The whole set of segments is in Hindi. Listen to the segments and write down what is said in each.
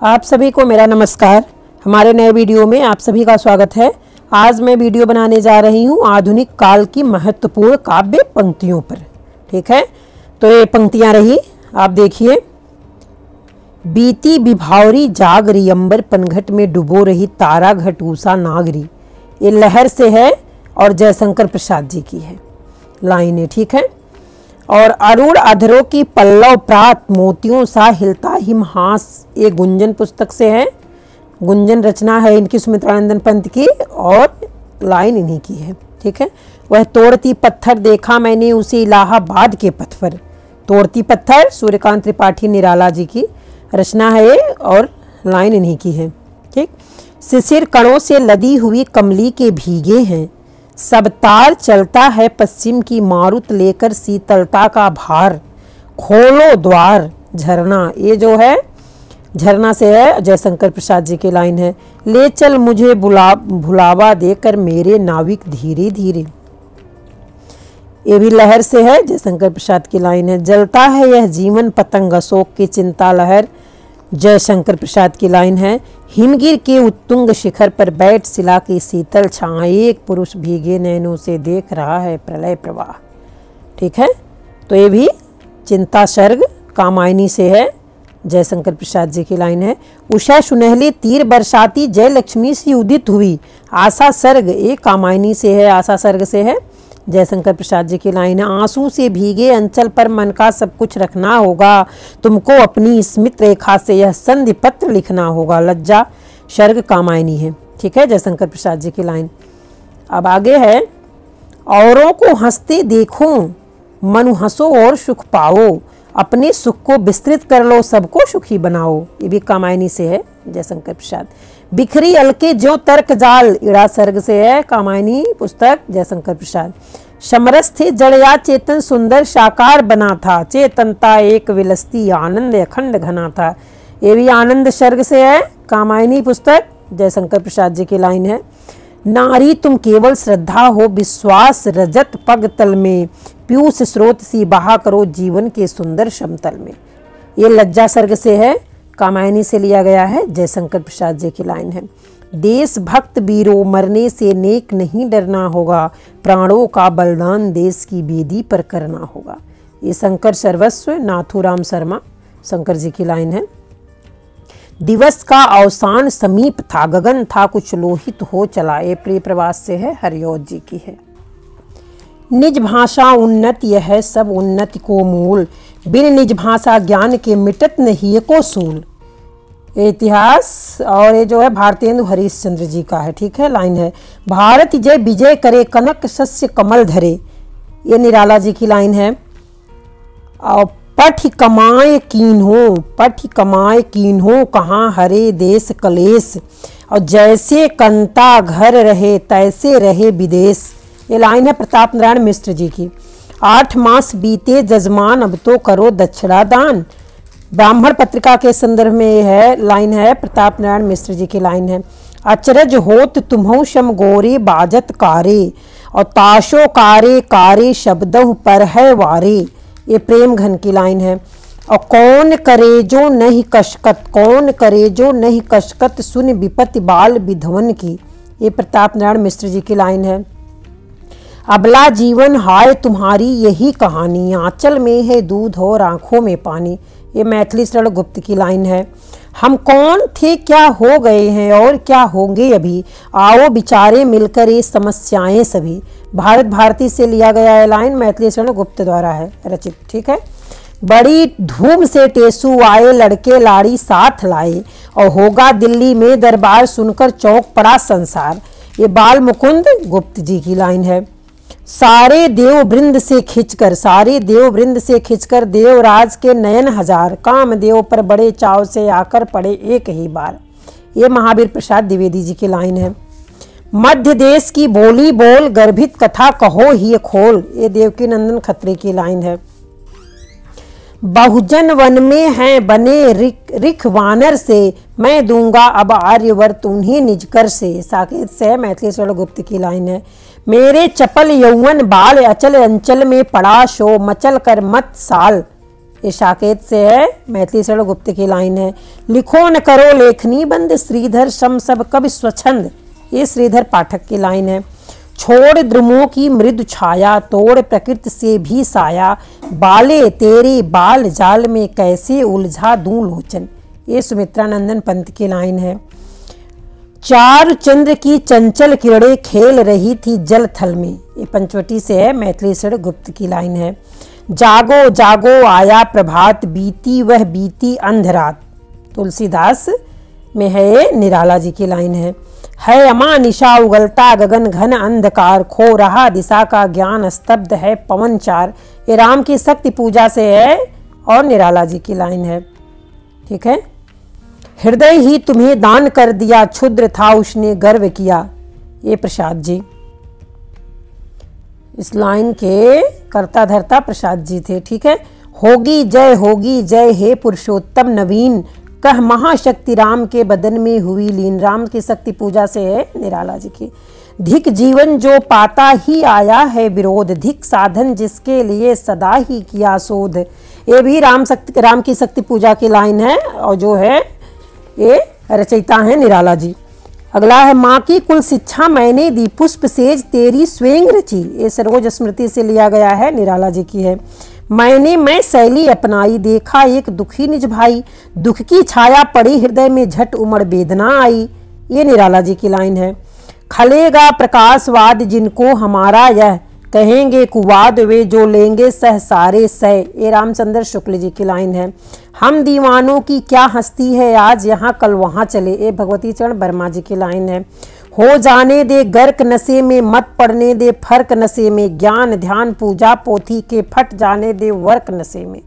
आप सभी को मेरा नमस्कार। हमारे नए वीडियो में आप सभी का स्वागत है। आज मैं वीडियो बनाने जा रही हूँ आधुनिक काल की महत्वपूर्ण काव्य पंक्तियों पर। ठीक है, तो ये पंक्तियाँ रही, आप देखिए। बीती विभावरी जागरी अंबर पनघट में डुबो रही तारा घट उषा नागरी। ये लहर से है और जयशंकर प्रसाद जी की है लाइनें। ठीक है, और अरुण अधरों की पल्लव प्रात मोतियों सा हिलता हिमहास, ये गुंजन पुस्तक से है। गुंजन रचना है इनकी सुमित्रानंदन पंत की और लाइन इन्हीं की है। ठीक है, वह तोड़ती पत्थर देखा मैंने उसे इलाहाबाद के पथ पर। तोड़ती पत्थर सूर्यकांत त्रिपाठी निराला जी की रचना है ये और लाइन इन्हीं की है। ठीक, शिशिर कणों से लदी हुई कमली के भीगे हैं, सब तार चलता है पश्चिम की मारुत लेकर शीतलता का भार। खोलो द्वार झरना, ये जो है झरना से है, जयशंकर प्रसाद जी की लाइन है। ले चल मुझे भुलावा देकर मेरे नाविक धीरे धीरे, ये भी लहर से है, जयशंकर प्रसाद की लाइन है। जलता है यह जीवन पतंग अशोक की चिंता लहर, जयशंकर प्रसाद की लाइन है। हिमगिर के उत्तुंग शिखर पर बैठ शिला की शीतल छां, एक पुरुष भीगे नैनों से देख रहा है प्रलय प्रवाह। ठीक है, तो ये भी चिंता सर्ग कामायनी से है, जयशंकर प्रसाद जी की लाइन है। उषा सुनहली तीर बरसाती जय लक्ष्मी सी उदित हुई, आशा सर्ग, ये कामायनी से है, आशा सर्ग से है, जयशंकर प्रसाद जी की लाइन है। आंसू से भीगे अंचल पर मन का सब कुछ रखना होगा, तुमको अपनी स्मित रेखा से यह संधि पत्र लिखना होगा, लज्जा सर्ग कामायनी है। ठीक है, जयशंकर प्रसाद जी की लाइन। अब आगे है, औरों को हंसते देखो मनु हंसो और सुख पाओ, अपने सुख को विस्तृत कर लो सबको सुखी बनाओ, ये भी कामायनी से है, जयशंकर प्रसाद। बिखरी अलके जो तर्क जाल, इड़ा सर्ग से है, कामायनी पुस्तक, जयशंकर प्रसाद। समरस थे जड़या चेतन सुंदर साकार बना था, चेतनता एक विलसती आनंद अखंड घना था, ये भी आनंद सर्ग से है, कामायनी पुस्तक, जयशंकर प्रसाद जी की लाइन है। नारी तुम केवल श्रद्धा हो विश्वास रजत पग तल में, पीयूष स्रोत सी बहा करो जीवन के सुंदर समतल में, ये लज्जा सर्ग से है, कामायनी से लिया गया है, जयशंकर प्रसाद जी की लाइन है। देश भक्त वीरों मरने से नेक नहीं डरना होगा, प्राणों का बलिदान देश की वेदी पर करना होगा, ये शंकर सर्वस्व नाथूराम शर्मा शंकर जी की लाइन है। दिवस का अवसान समीप था गगन था कुछ लोहित हो चला, ये प्रिय प्रवास से है, हरिऔध जी की है। निज भाषा उन्नत यह सब उन्नति को मूल, बिन निज भाषा ज्ञान के मिटत नहीं को सूल, इतिहास और ये जो है भारतेंदु हरिश्चंद्र जी का है। ठीक है, लाइन है। भारत जय विजय करे कनक शस्य कमल धरे, ये निराला जी की लाइन है। और पठ कमाए कीन्हो कहाँ हरे देश कलेश, और जैसे कंता घर रहे तैसे रहे विदेश, ये लाइन है प्रताप नारायण मिश्र जी की। 8 मास बीते जजमान अब तो करो दक्षिणा दान, ब्राह्मण पत्रिका के संदर्भ में ये है, लाइन है, प्रताप नारायण मिश्र जी की लाइन है। अचरज होत तुम्हु शम गोरे बाजत कारे, और ताशो कारे कारे शब्दों पर है वारे, ये प्रेम घन की लाइन है। और कौन करे जो नहीं कशकत सुन विपत्ति बाल विधवन की, ये प्रताप नारायण मिश्र जी की लाइन है। अबला जीवन हाय तुम्हारी यही कहानी, आंचल में है दूध और आंखों में पानी, ये मैथिली शरण गुप्त की लाइन है। हम कौन थे क्या हो गए हैं और क्या होंगे अभी, आओ बिचारे मिलकर ये समस्याएं सभी, भारत भारती से लिया गया है लाइन, मैथिली शरण गुप्त द्वारा है रचित। ठीक है, बड़ी धूम से टेसू आए लड़के लाड़ी साथ लाए, और होगा दिल्ली में दरबार सुनकर चौंक पड़ा संसार, ये बाल मुकुंद गुप्त जी की लाइन है। सारे देव वृंद से खिंचकर देवराज के नयन हजार, कामदेव पर बड़े चाव से आकर पड़े एक ही बार, ये महावीर प्रसाद द्विवेदी जी की लाइन है। मध्य देश की बोली बोल गर्भित कथा कहो ही खोल, ये देवकी नंदन खत्री की लाइन है। बहुजन वन में हैं बने रिख वानर से, मैं दूंगा अब आर्यवर्त उन्हीं निजकर से, साकेत से मैथिली शरण गुप्त की लाइन है। मेरे चपल यौवन बाल अचल अंचल में पड़ा शो, मचल कर मत साल, ये साकेत से है, मैथिली शरण गुप्त की लाइन है। लिखो न करो लेखनी बंद, श्रीधर सम सब कवि स्वच्छंद, ये श्रीधर पाठक की लाइन है। छोड़ द्रुमों की मृदु छाया, तोड़ प्रकृति से भी साया, बाले तेरे बाल जाल में कैसे उलझा दूं लोचन, ये सुमित्रा नंदन पंत की लाइन है। चार चंद्र की चंचल किरणें खेल रही थी जल थल में, ये पंचवटी से है, मैथिली शरण गुप्त की लाइन है। जागो जागो आया प्रभात, बीती वह बीती अंधरात, तुलसीदास में है, ये निराला जी की लाइन है। अमा निशा उगलता गगन घन अंधकार, खो रहा दिशा का ज्ञान स्तब्ध है पवन चार, ये राम की शक्ति पूजा से है और निराला जी की लाइन है। ठीक है। हृदय ही तुम्हें दान कर दिया, क्षुद्र था उसने गर्व किया, ये प्रसाद जी, इस लाइन के कर्ता धर्ता प्रसाद जी थे। ठीक है। होगी जय हे पुरुषोत्तम नवीन, कह महाशक्ति राम के बदन में हुई लीन, राम की शक्ति पूजा से है, निराला जी की। धिक जीवन जो पाता ही आया है विरोध, धिक साधन जिसके लिए सदा ही किया शोध, ये भी राम की शक्ति पूजा की लाइन है और जो है ये रचयिता है निराला जी। अगला है माँ की कुल शिक्षा मैंने दी, पुष्प सेज तेरी स्वयं रची, ये सरोज स्मृति से लिया गया है, निराला जी की है। मैं शैली अपनाई, देखा एक दुखी निज भाई, दुख की छाया पड़ी हृदय में झट उमड़ वेदना आई, ये निराला जी की लाइन है। खलेगा प्रकाशवाद जिनको हमारा यह, कहेंगे कुवाद वे जो लेंगे सह सारे सह, ये रामचंद्र शुक्ल जी की लाइन है। हम दीवानों की क्या हस्ती है आज यहाँ कल वहाँ चले, ये भगवती चरण वर्मा जी की लाइन है। हो जाने दे गर्क नशे में, मत पड़ने दे फर्क नशे में, ज्ञान ध्यान पूजा पोथी के फट जाने दे वर्क नशे में,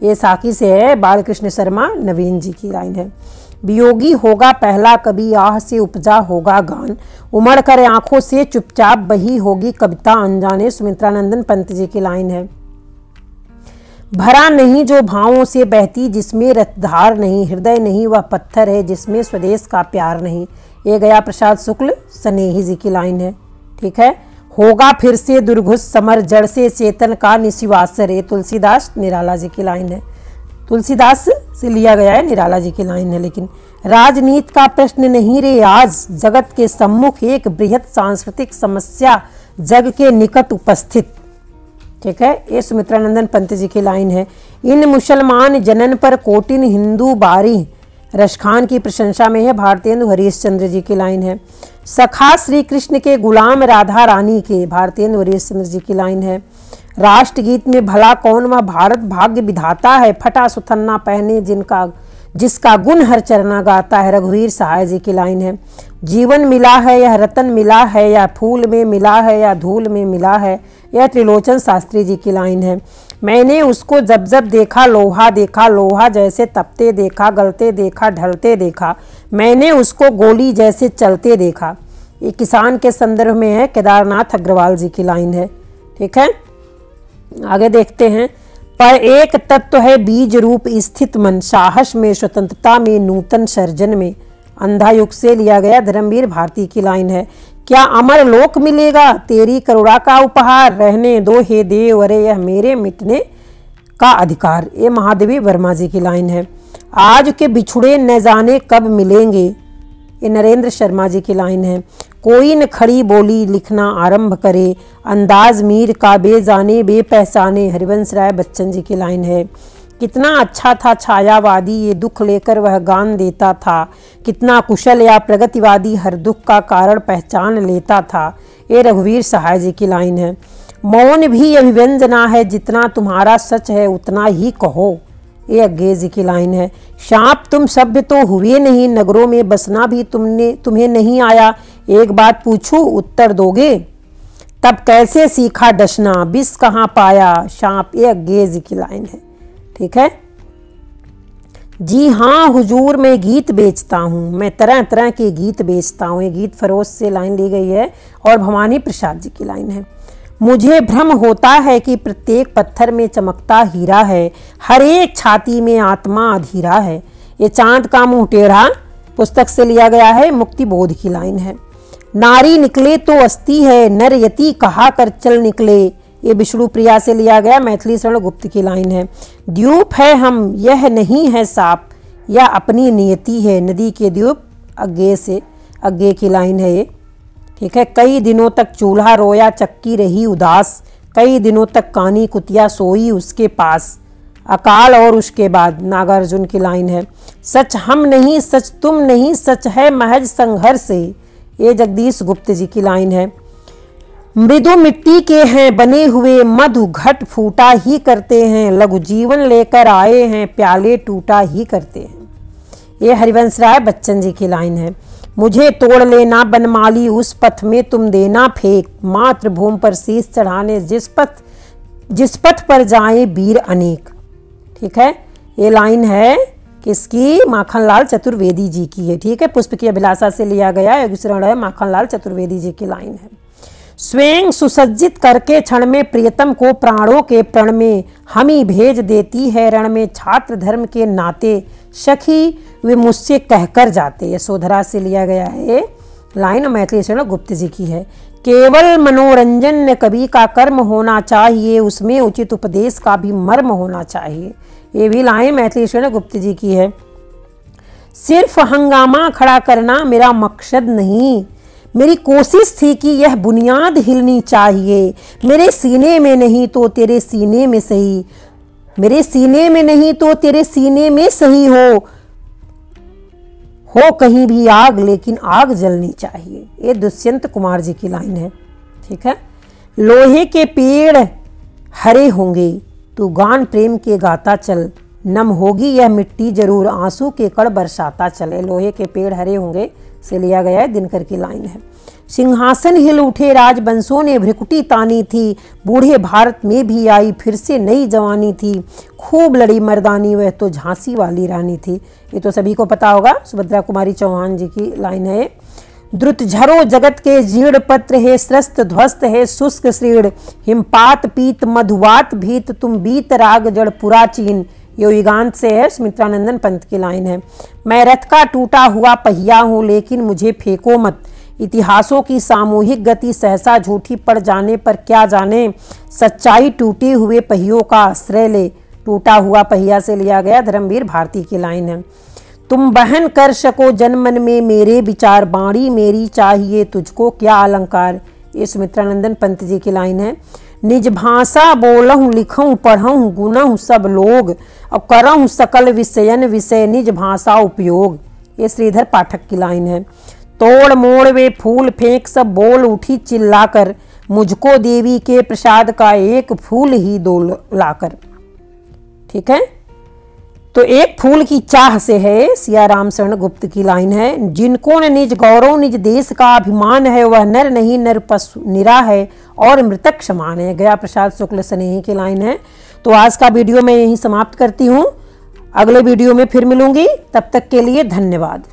ये साकी से है, बालकृष्ण शर्मा नवीन जी की लाइन है। वियोगी होगा पहला कभी, आह से उपजा होगा गान, उमड़ कर आंखों से चुपचाप बही होगी कविता अनजाने, सुमित्रा नंदन पंत जी की लाइन है। भरा नहीं जो भावों से बहती, जिसमें रसधार नहीं, हृदय नहीं वह पत्थर है जिसमें स्वदेश का प्यार नहीं, ये गया प्रसाद शुक्ल स्नेही जी की लाइन है। ठीक है। होगा फिर से दुर्घुस समर, जड़ से चेतन का निशिवासर, ये तुलसीदास निराला जी की लाइन है, तुलसीदास से लिया गया है, निराला जी की लाइन है। लेकिन राजनीति का प्रश्न नहीं रे आज, जगत के सम्मुख एक बृहत सांस्कृतिक समस्या जग के निकट उपस्थित। ठीक है। ये सुमित्रा नंदन पंत जी की लाइन है। इन मुसलमान जनन पर कोटिन हिंदू बारी, रशखान की प्रशंसा में है, भारतेंदु हरीशचंद्र जी की लाइन है। सखा श्री कृष्ण के गुलाम राधा रानी के, भारतेंदु हरीशचंद्र जी की लाइन है। राष्ट्रगीत में भला कौन वह भारत भाग्य विधाता है, फटा सुथन्ना पहने जिसका गुण हर चरना गाता है, रघुवीर सहाय जी की लाइन है। जीवन मिला है यह रतन मिला है, या फूल में मिला है या धूल में मिला है, यह त्रिलोचन शास्त्री जी की लाइन है। मैंने उसको जब जब देखा लोहा जैसे तपते देखा, गलते देखा ढलते देखा, मैंने उसको गोली जैसे चलते देखा, ये किसान के संदर्भ में है, केदारनाथ अग्रवाल जी की लाइन है। ठीक है। आगे देखते हैं। पर एक तत्व है बीज रूप स्थित मन, साहस में स्वतंत्रता में नूतन सर्जन में, अंधा युग से लिया गया, धर्मवीर भारती की लाइन है। क्या अमर लोक मिलेगा तेरी करुणा का उपहार, रहने दो हे देव अरे यह मेरे मिटने का अधिकार, ये महादेवी वर्मा जी की लाइन है। आज के बिछुड़े न जाने कब मिलेंगे, ये नरेंद्र शर्मा जी की लाइन है। कोई न खड़ी बोली लिखना आरंभ करे, अंदाज मीर का बेजाने बेपहचाने, हरिवंश राय बच्चन जी की लाइन है। कितना अच्छा था छायावादी ये दुख लेकर वह गान देता था, कितना कुशल या प्रगतिवादी हर दुख का कारण पहचान लेता था, ये रघुवीर सहाय जी की लाइन है। मौन भी अभिव्यंजना है, जितना तुम्हारा सच है उतना ही कहो, ये अज्ञे जी की लाइन है। शाप तुम सभ्य तो हुए नहीं, नगरों में बसना भी तुम्हें नहीं आया, एक बात पूछूं उत्तर दोगे, तब कैसे सीखा डसना, विष कहाँ पाया शाप, ये अज्ञे जी की लाइन है। ठीक है। जी हाँ हुजूर मैं गीत बेचता हूँ, मैं तरह तरह के गीत बेचता हूँ, ये गीत फरोज से लाइन ली गई है और भवानी प्रसाद जी की लाइन है। मुझे भ्रम होता है कि प्रत्येक पत्थर में चमकता हीरा है, हर एक छाती में आत्मा अधीरा है, ये चांद का मुंह टेढ़ा पुस्तक से लिया गया है, मुक्ति बोध की लाइन है। नारी निकले तो अस्थि है, नर यति कहा कर चल निकले, ये विष्णु प्रिया से लिया गया मैथिली शरण गुप्त की लाइन है। द्वीप है हम, यह नहीं है साप, यह अपनी नियति है, नदी के द्वीप अज्ञे से अज्ञे की लाइन है ये। ठीक है। कई दिनों तक चूल्हा रोया, चक्की रही उदास, कई दिनों तक कानी कुतिया सोई उसके पास, अकाल और उसके बाद, नागार्जुन की लाइन है। सच हम नहीं, सच तुम नहीं, सच है महज संघर्ष, ये जगदीश गुप्त जी की लाइन है। मृदु मिट्टी के हैं बने हुए, मधु घट फूटा ही करते हैं, लघु जीवन लेकर आए हैं, प्याले टूटा ही करते हैं, ये हरिवंश राय बच्चन जी की लाइन है। मुझे तोड़ लेना बनमाली उस पथ में तुम देना फेंक, मातृभूमि पर शीश चढ़ाने जिस पथ पर जाए वीर अनेक। ठीक है। ये लाइन है किसकी? माखनलाल चतुर्वेदी जी की है। ठीक है। पुष्प की अभिलाषा से लिया गया एक शरण है, माखनलाल चतुर्वेदी जी की लाइन है। स्वयं सुसज्जित करके क्षण में प्रियतम को प्राणों के प्रण में, हमी भेज देती है रण में, छात्र धर्म के नाते सखी वे मुझसे कहकर जाते। यशोधरा से लिया गया है लाइन, मैथिली शरण गुप्त जी की है। केवल मनोरंजन कवि का कर्म होना चाहिए, उसमें उचित उपदेश का भी मर्म होना चाहिए, ये भी लाइन मैथिली शरण गुप्त जी की है। सिर्फ हंगामा खड़ा करना मेरा मकसद नहीं, मेरी कोशिश थी कि यह बुनियाद हिलनी चाहिए, मेरे सीने में नहीं तो तेरे सीने में सही, मेरे सीने में नहीं तो तेरे सीने में सही हो कहीं भी आग, लेकिन आग जलनी चाहिए, ये दुष्यंत कुमार जी की लाइन है। ठीक है। लोहे के पेड़ हरे होंगे, तू गान प्रेम के गाता चल, नम होगी यह मिट्टी जरूर, आंसू के कण बरसाता चले, लोहे के पेड़ हरे होंगे से लिया गया है, दिनकर की लाइन है। सिंहासन हिल उठे राजवंशों ने भ्रिकुटी तानी थी, बूढ़े भारत में भी आई फिर से नई जवानी थी, खूब लड़ी मर्दानी वह तो झांसी वाली रानी थी, ये तो सभी को पता होगा, सुभद्रा कुमारी चौहान जी की लाइन है। द्रुत झरो जगत के जीर्ण पत्र है, स्रस्त ध्वस्त है शुष्क श्रीण, हिमपात पीत मधुवात भीत, तुम बीत राग जड़ पुराचीन, ये युगांत से है, सुमित्रानंदन पंत की लाइन है। मैं रथ का टूटा हुआ पहिया हूँ, लेकिन मुझे फेंको मत, इतिहासों की सामूहिक गति सहसा झूठी पड़ जाने पर क्या जाने, सच्चाई टूटे हुए पहियों का आश्रय ले, टूटा हुआ पहिया से लिया गया, धर्मवीर भारती की लाइन है। तुम बहन कर सको जनमन में मेरे विचार, बाणी मेरी चाहिए तुझको क्या अलंकार, ये सुमित्रानंदन पंत जी की लाइन है। निज भाषा बोलहूँ लिखूँ पढ़ूँ गुनहूँ सब लोग, और करहूँ सकल विषयन विषय निज भाषा उपयोग, ये श्रीधर पाठक की लाइन है। तोड़ मोड़ वे फूल फेंक सब बोल उठी चिल्लाकर, मुझको देवी के प्रसाद का एक फूल ही दो लाकर। ठीक है। तो एक फूल की चाह से है, सिया राम शरण गुप्त की लाइन है। जिनको न निज गौरव निज देश का अभिमान है, वह नर नहीं नर पशु निरा है और मृतक समान है, गया प्रसाद शुक्ल स्नेही की लाइन है। तो आज का वीडियो मैं यहीं समाप्त करती हूँ, अगले वीडियो में फिर मिलूंगी, तब तक के लिए धन्यवाद।